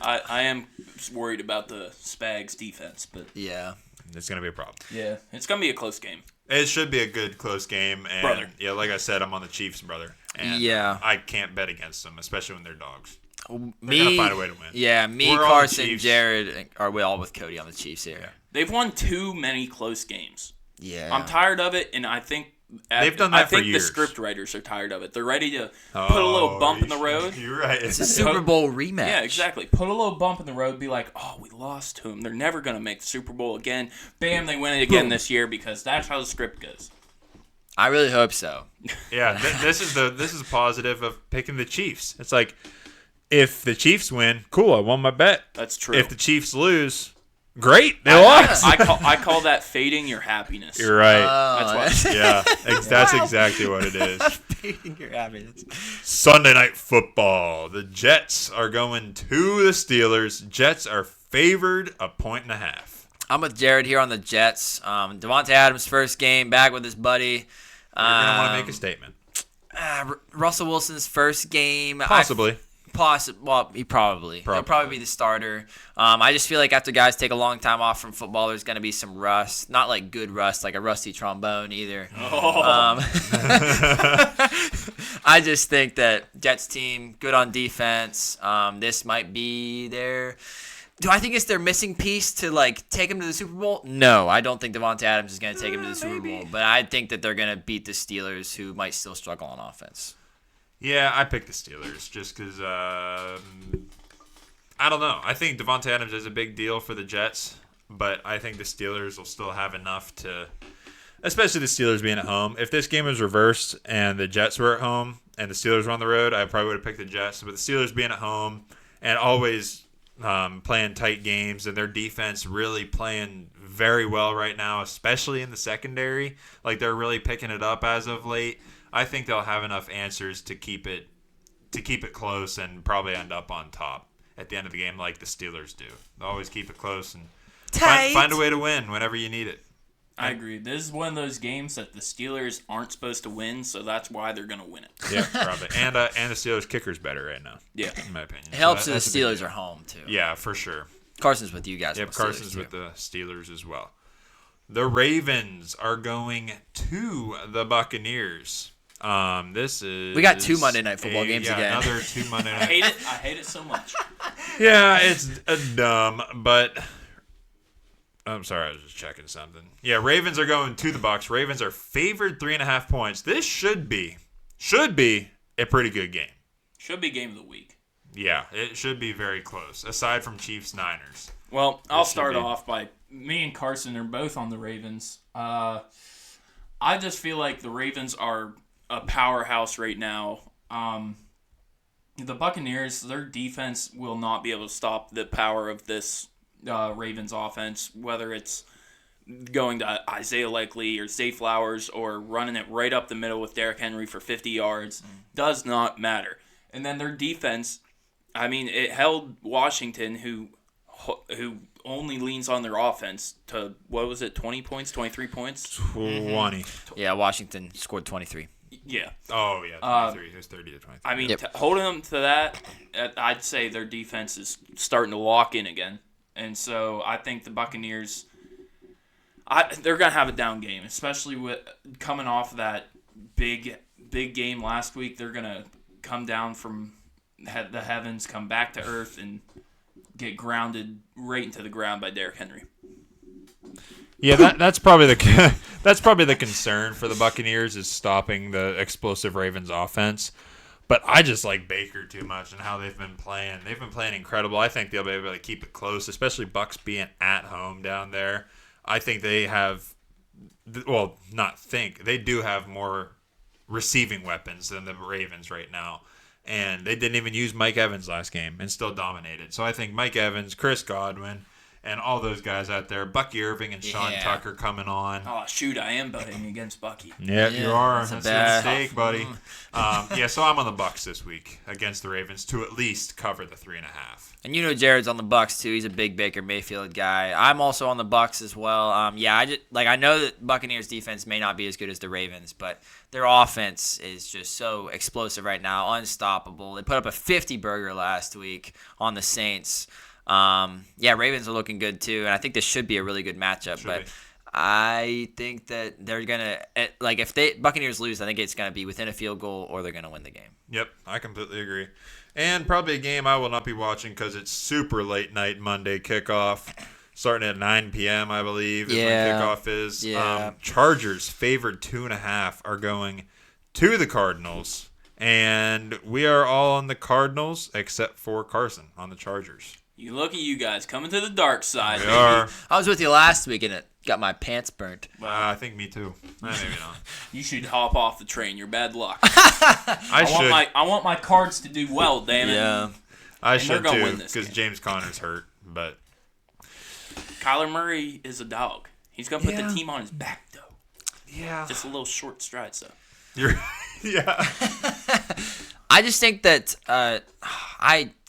I am worried about the Spags defense, but Yeah. It's going to be a problem. yeah, it's gonna be a close game. It should be a good, close game. And Brother. yeah, like I said, I'm on the Chiefs, brother. And Yeah. I can't bet against them, especially when they're dogs. They're Me, going to find a way to win. Yeah, me, We're all the Carson, Chiefs. Jared, are we all with Cody on the Chiefs here? They've won too many close games. Yeah. I'm tired of it, and I think They've done that I think for years. the script writers are tired of it. They're ready to put a little bump in the road. You're right. It's a Super Bowl rematch. Yeah, exactly. Put a little bump in the road. Be like, oh, we lost to them. They're never gonna make the Super Bowl again. Bam, they win it again this year because that's how the script goes. I really hope so. Yeah, this is positive of picking the Chiefs. It's like, if the Chiefs win, cool, I won my bet. That's true. If the Chiefs lose, great, they lost. I call that fading your happiness. You're right. That's what. Yeah, that's exactly what it is. Fading your happiness. Sunday Night Football. The Jets are going to the Steelers. Jets are favored 1.5. I'm with Jared here on the Jets. Davante Adams' first game back with his buddy. You're going to want to make a statement. Russell Wilson's first game. Possibly. Well, he'll probably be the starter. I just feel like after guys take a long time off from football, there's going to be some rust. Not like good rust, like a rusty trombone either. I just think that Jets team, good on defense. This might be their... Do I think it's their missing piece to like take him to the Super Bowl? No, I don't think Davante Adams is going to take him to the Super Bowl. But I think that they're going to beat the Steelers, who might still struggle on offense. Yeah, I picked the Steelers just because, I don't know. I think Davante Adams is a big deal for the Jets, but I think the Steelers will still have enough to, especially the Steelers being at home. If this game was reversed and the Jets were at home and the Steelers were on the road, I probably would have picked the Jets. But the Steelers being at home and always playing tight games and their defense really playing very well right now, especially in the secondary, like they're really picking it up as of late. I think they'll have enough answers to keep it close and probably end up on top at the end of the game, like the Steelers do. They'll always keep it close and find a way to win whenever you need it. I agree. This is one of those games that the Steelers aren't supposed to win, so that's why they're going to win it. Yeah, probably. And the Steelers kicker's better right now. Yeah, in my opinion. It helps So that the that's a big Steelers deal. are home, too. Yeah, for sure. Carson's with you guys. Yep, on the Steelers, Carson's too. with the Steelers as well. The Ravens are going to the Buccaneers. This is... We got 2 Monday Night Football games again. Another 2 Monday I Night. hate it so much. Yeah, it's dumb, but... I'm sorry, I was just checking something. Yeah, Ravens are going to the Bucs. Ravens are favored 3.5 points. This should be a pretty good game. Should be game of the week. Yeah, it should be very close, aside from Chiefs-Niners. Well, I'll should start be. off by me and Carson are both on the Ravens. I just feel like the Ravens are a powerhouse right now. The Buccaneers, their defense will not be able to stop the power of this Ravens offense, whether it's going to Isaiah Likely or Zay Flowers or running it right up the middle with Derrick Henry for 50 yards. Does not matter. And then their defense, I mean, it held Washington, who only leans on their offense, to, 20 points, 23 points? 20. Yeah, Washington scored 23. Yeah. Oh, yeah, 23. It was 30 to 23. I mean, Yep. holding them to that, I'd say their defense is starting to lock in again. And so I think the Buccaneers, they're going to have a down game, especially with coming off of that big game last week. They're going to come down from the heavens, come back to earth, and get grounded right into the ground by Derrick Henry. Yeah, that's probably the concern for the Buccaneers is stopping the explosive Ravens offense. But I just like Baker too much and how they've been playing. They've been playing incredible. I think they'll be able to keep it close, especially Bucs being at home down there. I think they have, well, they do have more receiving weapons than the Ravens right now. And they didn't even use Mike Evans last game and still dominated. So I think Mike Evans, Chris Godwin, and all those guys out there, Bucky Irving and Sean Tucker coming on. Oh, shoot, I am betting against Bucky. Yeah, you are. That's a That's bad a mistake, buddy. So I'm on the Bucs this week against the Ravens to at least cover the 3.5. And Jared's on the Bucs too. He's a big Baker Mayfield guy. I'm also on the Bucs as well. I know that Buccaneers defense may not be as good as the Ravens, but their offense is just so explosive right now, unstoppable. They put up a 50 burger last week on the Saints. Ravens are looking good too, and I think this should be a really good matchup. But I think that they're gonna if Buccaneers lose, I think it's gonna be within a field goal or they're gonna win the game. Yep, I completely agree. And probably a game I will not be watching because it's super late night Monday kickoff, starting at 9 p.m. I believe is when kickoff is. Yeah. Chargers favored 2.5 are going to the Cardinals, and we are all on the Cardinals except for Carson on the Chargers. You look at you guys coming to the dark side. We baby. are. I was with you last week and it got my pants burnt. I think me too. Maybe not. You should hop off the train. You're bad luck. I should. I want my Cards to do well, damn it. Yeah. I they're should gonna too win this because game. James Conner's hurt. But Kyler Murray is a dog. He's gonna put Yeah. the team on his back though. yeah, Just a little short strides though. you're yeah. I just think that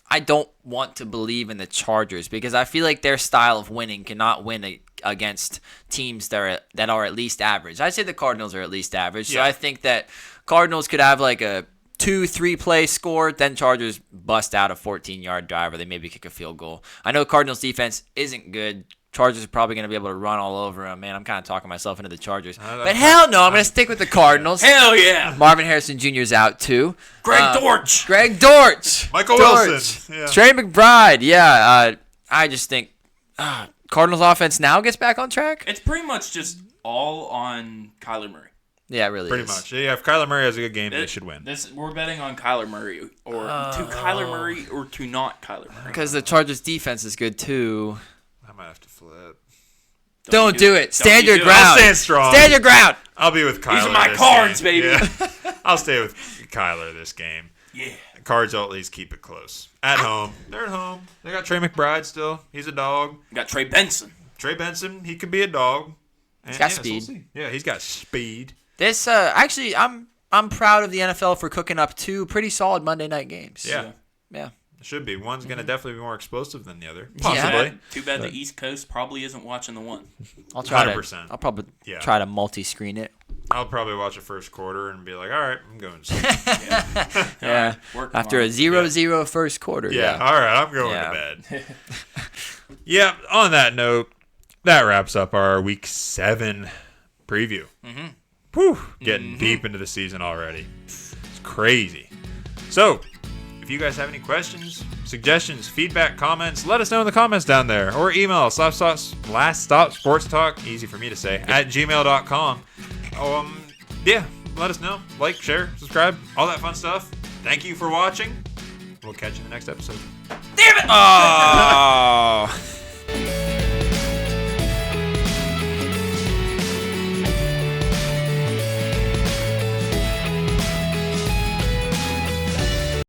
I don't want to believe in the Chargers because I feel like their style of winning cannot win against teams that are at least average. I say the Cardinals are at least average, so Yeah. I think that Cardinals could have like a 2-3 play score, then Chargers bust out a 14-yard drive or they maybe kick a field goal. I know Cardinals defense isn't good. Chargers are probably going to be able to run all over them. Man, I'm kind of talking myself into the Chargers. But hell no, I'm going to stick with the Cardinals. Hell yeah. Marvin Harrison Jr. is out too. Greg Dortch. Greg Dortch. Michael Dortch. Wilson. Yeah. Trey McBride. Yeah. I just think Cardinals offense now gets back on track. It's pretty much just all on Kyler Murray. Yeah, it really Pretty is. much. Yeah, if Kyler Murray has a good game, they should win. We're betting on Kyler Murray or to Kyler Murray or to not Kyler Murray. Because the Chargers defense is good too. I might have to flip. Don't do it. Stand you your do it. ground. I'll stand strong. Stand your ground. I'll be with Kyler. These are my this Cards, game. baby. Yeah. I'll stay with Kyler this game. Yeah. Cards will at least keep it close. At home. They're at home. They got Trey McBride still. He's a dog. We got Trey Benson. Trey Benson, he could be a dog. And He's got so speed. we'll see. Yeah, he's got speed. This actually, I'm proud of the NFL for cooking up two pretty solid Monday night games. Yeah. Yeah. Should be. One's going to definitely be more explosive than the other. Yeah. Possibly. Too bad the East Coast probably isn't watching the one. I'll try 100%. I'll probably Yeah. try to multi-screen it. I'll probably watch the first quarter and be like, all right, I'm going to sleep. Yeah. Work After a tomorrow. 0-0 first quarter. Yeah, all right, I'm going Yeah. to bed. Yeah, on that note, that wraps up our Week 7 preview. Mm-hmm. Whew, getting deep into the season already. It's crazy. So, if you guys have any questions, suggestions, feedback, comments, let us know in the comments down there. Or email us, last stop sports talk, easy for me to say, at gmail.com. Yeah, let us know. Like, share, subscribe, all that fun stuff. Thank you for watching. We'll catch you in the next episode. Damn it! Oh.